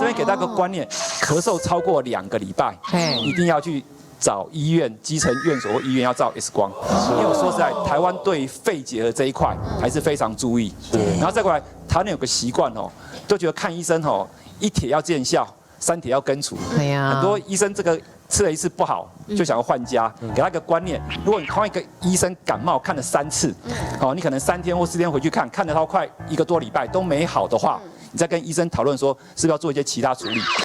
边给大家个观念，咳嗽超过2个礼拜，一定要去找医院、基层院所或医院要照 X 光。因为我说实在，台湾对肺结核这一块还是非常注意。然后再过来，台湾人有个习惯哦，都觉得看医生哦，1帖要见效，3帖要根除。很多医生这个吃了1次不好，就想要换家。给他一个观念，如果你看一个医生感冒看了3次，哦，你可能3天或4天回去看，看了他快1个多礼拜都没好的话，你再跟医生讨论说是不是要做一些其他处理。